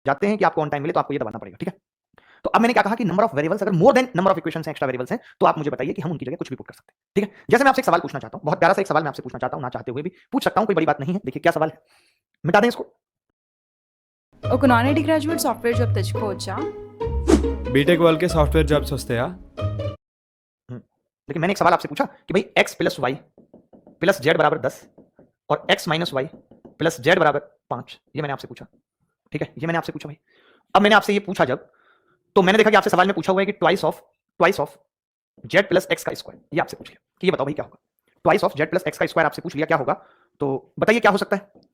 जाते हैं कि आपको ऑन टाइम मिले तो आपको ये दबाना पड़ेगा, ठीक है। तो अब मैंने क्या कहा कि नंबर ऑफ वेरिएबल्स अगर more than number of equations हैं, एक्स्ट्रा वेरिएबल्स हैं, तो आप मुझे बताइए कि हम उनकी जगह कुछ भी पुट कर सकते हैं, ठीक है। जैसे मैं आपसे एक सवाल पूछना चाहता हूं, बहुत प्यारा सा एक सवाल मैं आपसे पूछना चाहता हूं, ना चाहते हुए भी पूछ सकता हूं, कोई बड़ी बात नहीं है। देखिए क्या सवाल है, मिटा दें इसको। ఒక non IT graduate software job తెచ్చుకోవచ్చా? బీటెక్ వాళ్ళకి సాఫ్ట్వేర్ జాబ్స్ వస్తాయా? देखिए मैंने एक सवाल आपसे पूछा कि भाई x plus Y plus Z बराबर 10 और x minus Y plus Z बराबर 5, ये मैंने आपसे पूछा, ठीक है। ये मैंने आपसे पूछा भाई। अब मैंने आपसे ये पूछा जब, तो मैंने देखा कि आपसे सवाल में पूछा हुआ है कि twice of Z plus x का स्क्वायर, ये आपसे पूछ लिया कि ये बताओ भाई क्या होगा। Twice of Z plus x का स्क्वायर आपसे पूछ लिया क्या होगा, तो बताइए क्या हो सकता है।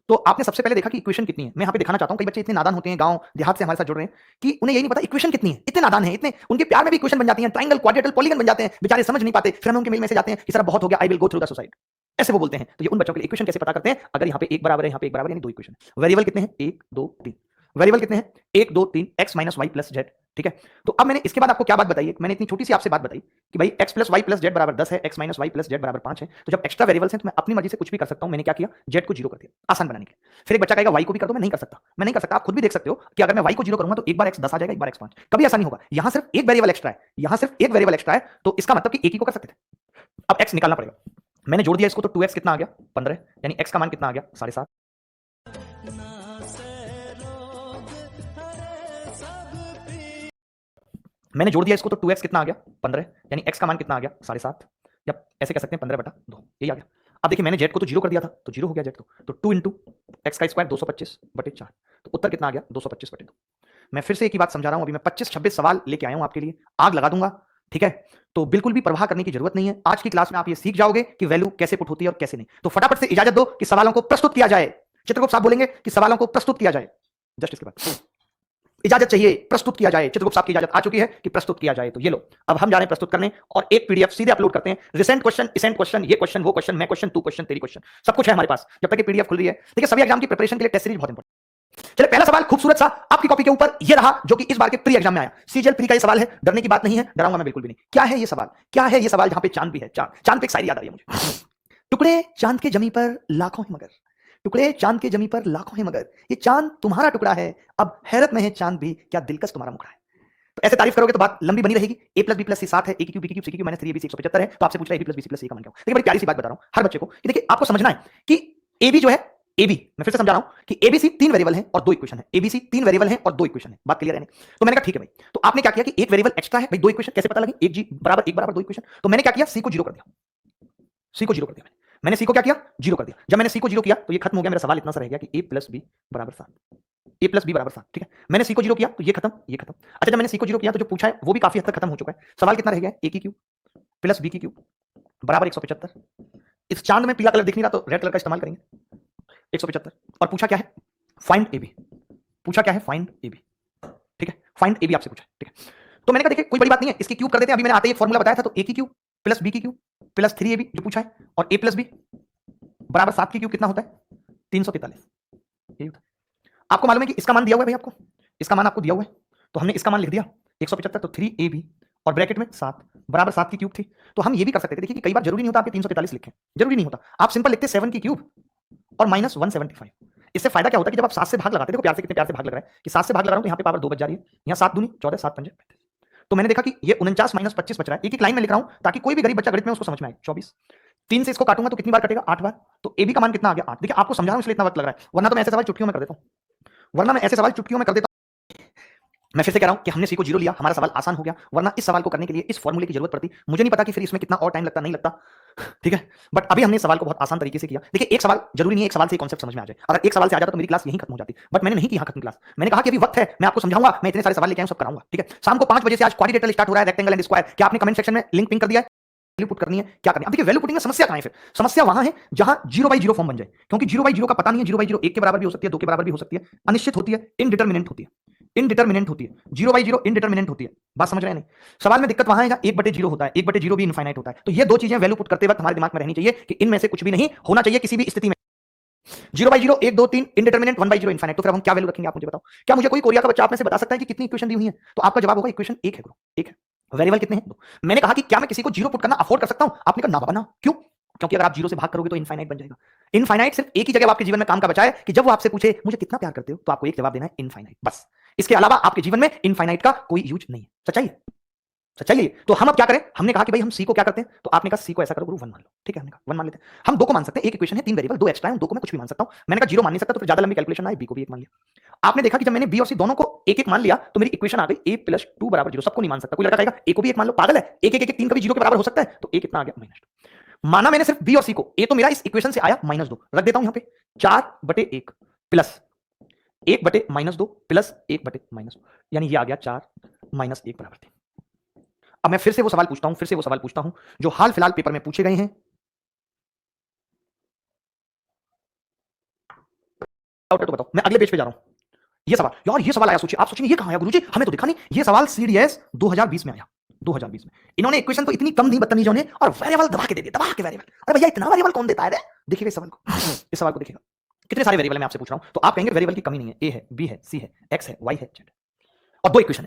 तो आपने सबसे पहले देखा कि इक्वेशन कितनी है। मैं यहाँ पे दिखाना चाहता हूँ, कई बच्चे इतने नादान होते हैं, गांव देहात से हमारे साथ जुड़ रहे हैं, कि उन्हें यही नहीं पता इक्वेशन कितनी है। इतने नादान हैं, इतने उनके प्यार में भी इक्वेशन बन जाती है, ट्राइंगल, क्वाड्रेटल, पॉलीगन बन जाते हैं, बेचारे समझ नहीं पाते। फिर हम उनके मेल मैसेज आते हैं कि सर बहुत हो गया, I will go through the suicide, ऐसे वो बोलते हैं। तो ये उन बच्चों के लिए इक्वेशन कैसे पता करते हैं, अगर यहाँ पे एक बराबर है, यहाँ पे एक बराबर, यानी दो इक्वेशन। वेरिएबल कितने हैं, 1 2 3। वेरिएबल कितने हैं, 1 2 3, X minus Y plus Z, ठीक है। तो अब मैंने इसके बाद आपको क्या बात बताई, मैंने इतनी छोटी सी आपसे बात बताई कि भाई x plus Y plus Z बराबर 10 है, x minus Y plus Z बराबर 5 है। तो जब एक्स्ट्रा वेरिएबल्स हैं तो मैं अपनी मर्जी से कुछ भी कर सकता हूं। मैंने क्या किया, जेड को जीरो कर दिया आसान बनाने के लिए। फिर एक बच्चा कहेगा वाई को भी कर दो, मैं नहीं कर सकता, मैं नहीं कर सकता। आप खुद भी देख सकते हो कि अगर मैं वाई को जीरो करूंगा तो एक बार x 10 आ जाएगा, एक बार x 5, कभी ऐसा नहीं होगा। यहां सिर्फ एक वेरिएबल एक्स्ट्रा है, यहां सिर्फ एक वेरिएबल एक्स्ट्रा है, तो इसका मतलब कि एक ही को कर सकते थे। अब x निकालना पड़ेगा, मैंने जोड़ दिया इसको, तो 2x कितना आ गया, 15, यानी x का मान कितना आ गया, 7.5। मैंने जोड़ दिया इसको, तो 2x कितना आ गया, 15, यानी x का मान कितना आ गया, 7.5, या ऐसे कह सकते हैं 15/2, यही आ गया। अब देखिए मैंने z को तो जीरो कर दिया था, तो जीरो हो गया z तो 2 इंटू एक्स का स्क्वायर 225/4, तो उत्तर कितना आ गया, 225/2। मैं फिर से एक ही बात समझा रहा हूं, अभी मैं 25-26 सवाल लेके आया हूं आपके लिए, आग लगा दूंगा, ठीक है। तो बिल्कुल भी परवाह करने की जरूरत नहीं है। आज की क्लास में आप ये सीख जाओगे कि वैल्यू कैसे पुट होती है और कैसे नहीं। तो फटाफट से इजाजत दो कि सवालों को प्रस्तुत किया जाए। चित्रगुप्त साहब बोलेंगे कि सवालों को प्रस्तुत किया जाए, जस्ट इसके बाद इजाजत चाहिए, प्रस्तुत किया जाए। चित्रगुप्त साहब की इजाजत आ चुकी है कि प्रस्तुत किया जाए, तो ये लो, अब हम जा रहे हैं प्रस्तुत करने, और एक पीडीएफ सीधे अपलोड करते हैं। रिसेंट क्वेश्चन, इसेंट क्वेश्चन, ये क्वेश्चन, वो क्वेश्चन, मैं क्वेश्चन, तू क्वेश्चन, तेरी क्वेश्चन, सब कुछ है हमारे पास जब तक ये पीडीएफ खुल रही है। देखिए सभी एग्जाम की प्रिपरेशन के लिए टेस्ट सीरीज बहुत इंपॉर्टेंट। चलिए पहला सवाल खूबसूरत सा आपकी कॉपी के ऊपर ये रहा, जो कि इस बार के प्री एग्जाम में आया। सीजीएल प्री का ये सवाल है, डरने की बात नहीं है, डराऊंगा मैं बिल्कुल भी नहीं। क्या है ये सवाल, क्या है ये सवाल, जहां पे चांद भी है, चांद पे एक शायरी याद आ रही है मुझे। टुकड़े चांद के जमी पर लाखों हैं मगर, टुकड़े चांद के जमी पर लाखों हैं मगर, ये चांद तुम्हारा टुकड़ा है, अब हैरत में है चांद भी, क्या दिलकश तुम्हारा मुखड़ा है। तो ऐसे तारीफ करोगे तो बात लंबी बनी रहेगी। a प्लस बी प्लस सी 7 है, a की क्यूब बी की क्यूब सी की क्यूब माइनस 3ab 175 है। तो आपसे पूछ रहा है a plus B C plus C का मान क्या हो। देखिए बड़ी प्यारी सी बात बता रहा हूं हर बच्चे को कि देखिए आपको समझना है कि ab जो है, ab मैं फिर से समझा रहा हूं कि abc 3 वेरिएबल है और 2 इक्वेशन है, abc 3 वेरिएबल है और 2 इक्वेशन है। बात क्लियर है नहीं? तो मैंने कहा ठीक है भाई। तो आपने क्या किया कि एक वेरिएबल एक्स्ट्रा है भाई, 2 इक्वेशन कैसे पता लगे, एक जी बराबर एक बराबर 2 इक्वेशन। तो मैंने क्या किया, c को जीरो कर दिया, c को जीरो कर दिया मैंने c को क्या किया, जीरो कर दिया। जब मैंने c को जीरो किया तो ये खत्म हो गया। मेरा सवाल इतना सा रह गया कि a प्लस बी बराबर 7, a प्लस बी बराबर 7, ठीक है। मैंने c को जीरो किया तो ये खत्म, ये खत्म। अच्छा जब मैंने c को जीरो किया तो जो पूछा है वो भी काफी हद तक खत्म हो चुका है। सवाल कितना रह गया, a की क्यूब प्लस b की क्यूब बराबर 175। इस चांद में पीला कलर दिख नहीं रहा तो रेड कलर का इस्तेमाल करेंगे, 175। और पूछा क्या है, फाइंड ab, पूछा क्या है, फाइंड ab, ठीक है। फाइंड ab आपसे पूछा, ठीक है। तो मैंने कहा देखिए कोई बड़ी बात नहीं है, इसकी क्यूब कर देते हैं। अभी मैंने आते ही फॉर्मूला बताया था, तो a की क्यूब प्लस b की क्यूब प्लस 3ab जो पूछा है, और a प्लस बी बराबर 7 की क्यूब कितना होता है, 343, यही होता है। आपको मालूम है कि इसका मान दिया हुआ है भाई, आपको इसका मान आपको दिया हुआ है, तो हमने इसका मान लिख दिया 175, तो 3ab और ब्रैकेट में 7 बराबर 7 की क्यूब थी। तो हम ये भी कर सकते थे, देखिए कि कई बार जरूरी नहीं होता आपके 343 लिखें, जरूरी नहीं होता, आप सिंपल लिखते 7 की क्यूब और माइनस 175। इससे फायदा क्या होता है कि जब आप 7 से भाग लगाते हैं, देखो प्यार से कितने प्यार से भाग लग रहा है कि 7 से भाग लगा रहा हूं तो यहाँ पे पावर 2 बच जा रही है, यहाँ 7 दूनी 14, 7 पंजे 35। तो मैंने देखा कि ये 49 माइनस 25 बच रहा है। एक एक लाइन में लिख रहा हूं ताकि कोई भी गरीब बच्चा गणित में उसको समझ में आए। 24, 3 से इसको काटूंगा तो कितनी बार कटेगा, 8 बार। तो ए बी का मान कितना आ गया, 8। देखिए आपको समझा रहा हूं इसलिए इतना वक्त लग रहा है, वरना तो मैं ऐसे सवाल चुटकियों में कर देता हूं, वरना मैं ऐसे सवाल चुटकियों में कर देता हूं। मैं फिर से कह रहा हूं कि हमने सी को जीरो लिया, हमारा सवाल आसान हो गया, वरना इस सवाल को करने के लिए इस फॉर्मूले की जरूरत पड़ती। मुझे नहीं पता कि फिर इसमें कितना और टाइम लगता, नहीं लगता, ठीक है। बट अभी हमने सवाल को बहुत आसान तरीके से किया। देखिए एक सवाल जरूरी नहीं है एक सवाल से कॉन्सेप्ट समझ में आ जाए, अगर एक सवाल से आ जाता तो मेरी क्लास यहीं खत्म हो जाती, बट मैंने नहीं की यहाँ खत्म क्लास। मैंने कहा कि अभी वक्त है, मैं आपको समझाऊंगा, मैं इतने सारे सवाल लेके आऊं, सब कराऊंगा, ठीक है। शाम को 5 बजे से आज क्वाड्रिलेटरल स्टार्ट हो रहा है, रेक्टेंगल एंड स्क्वायर। क्या आपने कमेंट सेक्शन में लिंक पिन कर दिया है, वैल्यू पुट करनी है, क्या करनी है। अब देखिए वैल्यू पुटिंग में समस्या कहां है, फिर समस्या वहां है जहां 0/0 फॉर्म बन जाए, क्योंकि 0/0 का पता नहीं है। 0/0 1 के बराबर भी हो सकती है, 2 के बराबर भी हो सकती है, अनिश्चित होती है, इनडिटरमिनेंट होती है, इनडिटरमिनेंट होती है। 0/0 इनडिटरमिनेंट होती है, बात समझ रहे हैं नहीं? सवाल में दिक्कत वहां है जहां 1/0 होता है, 1/0 भी इनफाइनाइट होता है। तो ये दो चीजें वैल्यू पुट करते वक्त हमारे दिमाग में रहनी चाहिए कि इनमें से कुछ भी नहीं होना चाहिए किसी भी स्थिति में। 0/0 1 2 3 इनडिटरमिनेंट, 1/0 इनफाइनाइट। तो फिर हम क्या वैल्यू रखेंगे, आप मुझे बताओ। क्या मुझे कोई कोरिया का बच्चा आप में से बता सकता है कि कितनी इक्वेशन दी हुई है? तो आपका जवाब होगा इक्वेशन 1 है, 1 है। वेरिएबल कितने हैं, 2। मैंने कहा कि क्या मैं किसी को जीरो पुट करना अफोर्ड कर सकता हूं? आपने कहा ना बाबा ना, क्यों? क्योंकि अगर आप जीरो से भाग करोगे तो इनफाइनाइट बन जाएगा। इनफाइनाइट सिर्फ एक ही जगह आपके जीवन में काम का बचा है कि जब वो आपसे पूछे मुझे कितना प्यार करते हो, तो आपको एक जवाब देना है इनफाइनाइट, बस। इसके अलावा आपके जीवन में इनफाइनाइट का कोई यूज नहीं है। सच्चाई है, सच्चाई है। तो हम अब क्या करें, हमने कहा कि भाई हम सी को क्या करते हैं, तो आपने कहा सी को ऐसा करो गुरु 1 मान लो, ठीक है, हमने कहा 1 मान लेते हैं। हम 2 को मान सकते हैं, एक इक्वेशन है, 3 वेरिएबल, 2 एक्स्ट्रा है, 2 को मैं कुछ भी मान सकता हूं। मैंने कहा 0 मान नहीं सकता, तो फिर ज्यादा लंबी कैलकुलेशन ना है, बी को भी 1 मान लिया। आपने देखा कि जब मैंने बी और सी दोनों को एक एक मान लिया तो मेरी इक्वेशन आ गई a + 2 = 0। सबको नहीं मान सकता, कोई लड़का कहेगा a को भी 1 मान लो, पागल है, 1 1 1 3 कभी 0 के बराबर हो सकता है, तो a कितना आ गया -2। माना मैंने सिर्फ बी और सी को, a तो मेरा इस इक्वेशन से आया -2, रख देता हूं यहां पे 4/1 प्लस 1/-2 प्लस 1/-2, यानी ये आ गया 4 - 1 बराबर 3। अब मैं फिर से वो सवाल पूछता हूं जो हाल फिलहाल पेपर में पूछे गए हैं। डाउट है तो बताओ, मैं अगले पेज पे जा रहा हूं। ये सवाल, यार ये सवाल आया, सोचिए, आप सोचेंगे ये कहां आया गुरुजी, हमें तो दिखा नहीं। ये सवाल सीडीएस 2020 में आया, 2020 में। इन्होंने इक्वेशन तो इतनी कम दी बदतमीजों ने, और वेरिएबल दबा के दे दिया, दबा के वेरिएबल। अरे भैया इतना वेरिएबल कौन देता है रे? देखिएगा इस सवाल को, इस सवाल को देखिएगा, कितने सारे वेरिएबल मैं आपसे पूछ रहा हूं। तो आप कहेंगे वेरिएबल की कमी नहीं है, ए है, बी है, सी है, एक्स है, वाई है, जेड है, और 2 इक्वेशन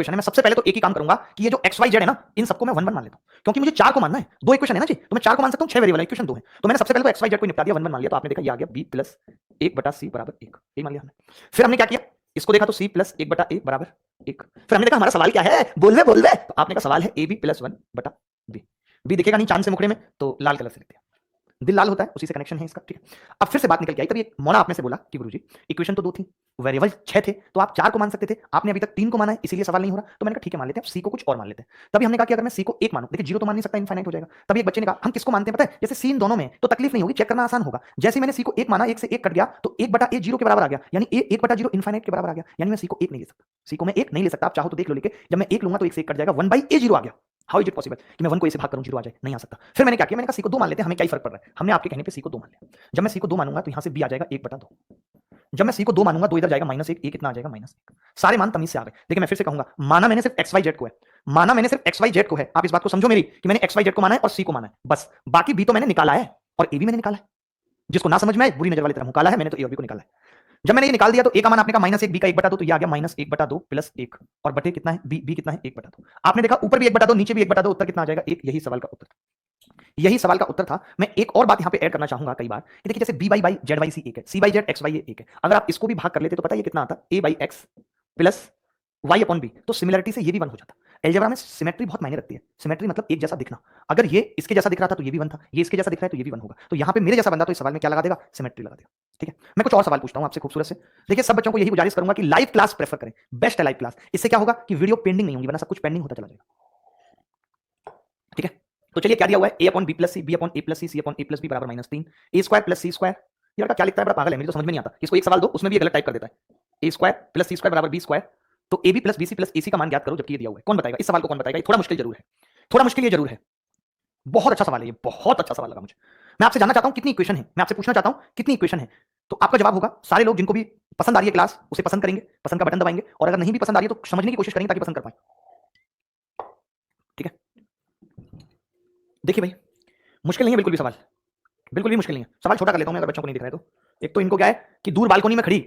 है। मैं सबसे पहले तो एक ही काम करूंगा कि ये जो एक्स वाई जेड है ना, इन सबको मैं 1 1 मान लेता हूं, क्योंकि मुझे 4 को मानना है। 2 इक्वेशन है ना जी, तो मैं 4 को मान सकता हूं, 6 वेरिएबल है, इक्वेशन 2 है। तो मैंने सबसे पहले तो एक्स वाई जेड को निपटा दिया, 1 1 मान लिया। तो आपने देखा ये आ गया b + 1/c = 1, ये मान लिया हमने। फिर हमने क्या किया, इसको देखा तो c + 1/a = 1। फिर हमने देखा हमारा सवाल क्या है, बोल दे। तो आपने कहा सवाल है ab + 1/b। b दिखेगा नहीं चांद से मुखड़े में, तो लाल कलर से लिख दिया, दिल लाल होता है, उसी से कनेक्शन है इसका, ठीक है। अब फिर से बात निकल के आई, तभी एक मौना आप में से बोला कि गुरुजी इक्वेशन तो 2 थी, वेरिएबल 6 थे, तो आप 4 को मान सकते थे, आपने अभी तक 3 को माना है, इसीलिए सवाल नहीं हो रहा। तो मैंने कहा ठीक है, मान लेते हैं, सी को कुछ और मान लेते हैं। तभी हमने कहा कि अगर मैं सी को 1 मानूं, देखिए 0 तो मान नहीं सकता, इनफाइनाइट हो जाएगा। तभी एक बच्चे ने कहा हम किसको मानते हैं पता है, जैसे सी इन दोनों में, तो तकलीफ नहीं होगी, चेक करना आसान होगा। जैसे मैंने सी को 1 माना, 1 से 1 कट गया, तो 1/a 0 के बराबर आ गया, यानी a 1/0 इनफाइनाइट के बराबर आ गया, यानी मैं सी को 1 नहीं ले सकता। सी को मैं 1 नहीं ले सकता, आप चाहो तो देख लो लेके, जब मैं 1 लूंगा तो 1 से 1 कट जाएगा, 1/a 0 आ गया। हाउ इज इट पॉसिबल कि मैं 1 को a से भाग करूं 0 आ जाए, नहीं आ सकता। फिर मैंने क्या किया, मैंने कहा सी को 2 मान लेते हैं, हमें क्या ही फर्क पड़ रहा है। हमने आपके कहने पे सी को 2 मान लिया। जब मैं सी को 2 मानूंगा तो यहां से b आ जाएगा 1/2। जब मैं सी को 2 मानूंगा, 2 इधर जाएगा -1, a कितना आ जाएगा -1। सारे मान तमीज से आ गए। देखिए मैं फिर से कहूंगा, माना मैंने सिर्फ एक्स वाई जेड को है, माना मैंने सिर्फ एक्स वाई जेड को है। आप इस बात को समझो मेरी कि मैंने एक्स वाई जेड को माना है और सी को माना है, बस। बाकी बी तो मैंने निकाला है और ए भी मैंने निकाला है। जिसको ना समझ में आए बुरी नजर वाली तरह मुंह काला है, मैंने तो ए और बी को निकाला है। जब मैंने ये निकाल दिया तो ए का मान आपने कहा -1, बी का 1/2, तो ये आ गया -1/2 प्लस 1, और बटे कितना है, बी कितना है 1/2। आपने देखा ऊपर भी 1/2, नीचे भी 1/2, उत्तर कितना आ जाएगा 1। यही सवाल का उत्तर था, यही सवाल का उत्तर था। मैं एक और बात यहां पे ऐड करना चाहूंगा कई बार कि देखिए जैसे b by Z Y C 1 है, c by Z X Y 1 है। अगर आप इसको भी भाग कर लेते तो पता है ये कितना आता, a/x प्लस y/b। तो सिमिलरिटी से ये भी 1 हो जाता। अलजेब्रा में सिमेट्री बहुत मायने रखती है। सिमेट्री मतलब एक जैसा दिखना। अगर ये इसके जैसा दिख रहा था तो ये भी 1 था, ये इसके जैसा दिख रहा है तो ये भी 1 होगा। तो यहाँ पे मेरे जैसा बंदा तो इस सवाल में क्या लगा देगा, सिमेट्री लगा देगा, ठीक है। मैं कुछ और सवाल पूछता हूँ आपसे खूबसूरत से। देखिए सब बच्चों को यही गुजारिश करूंगा कि लाइव क्लास प्रेफर करें, बेस्ट है लाइव क्लास। इससे क्या होगा कि वीडियो पेंडिंग नहीं होगी, वरना सब कुछ पेंडिंग होता चला जाएगा, ठीक है। तो चलिए क्या दिया हुआ है, a/b + c, b/a + c, c/a + b = -3, a² + c²। ये लड़का क्या लिखता है, बड़ा पागल है, मेरी तो समझ में नहीं आता। इसको एक सवाल दो, उसमें भी ये गलत टाइप कर देता है, a² + c² = b²। तो ab + bc + ac का मान ज्ञात करो, जबकि ये दिया हुआ है। कौन बताएगा इस सवाल को, कौन बताएगा? ये थोड़ा मुश्किल जरूर है, थोड़ा मुश्किल ये जरूर है। बहुत अच्छा सवाल है ये, बहुत अच्छा सवाल लगा मुझे। मैं आपसे जानना चाहता हूं कितनी इक्वेशन है, मैं आपसे पूछना चाहता हूं कितनी इक्वेशन है। तो आपका जवाब होगा, सारे लोग जिनको भी पसंद आ रही है क्लास उसे पसंद करेंगे, पसंद का बटन दबाएंगे, और अगर नहीं भी पसंद आ रही है तो समझने की कोशिश करेंगे ताकि पसंद कर पाए, ठीक है। देखिए भाई मुश्किल नहीं है बिल्कुल भी सवाल, बिल्कुल भी मुश्किल नहीं है। सवाल छोटा कर लेता हूं मैं, अगर बच्चों को नहीं दिख रहा है तो। एक तो इनको क्या है कि दूर बालकोनी में खड़ी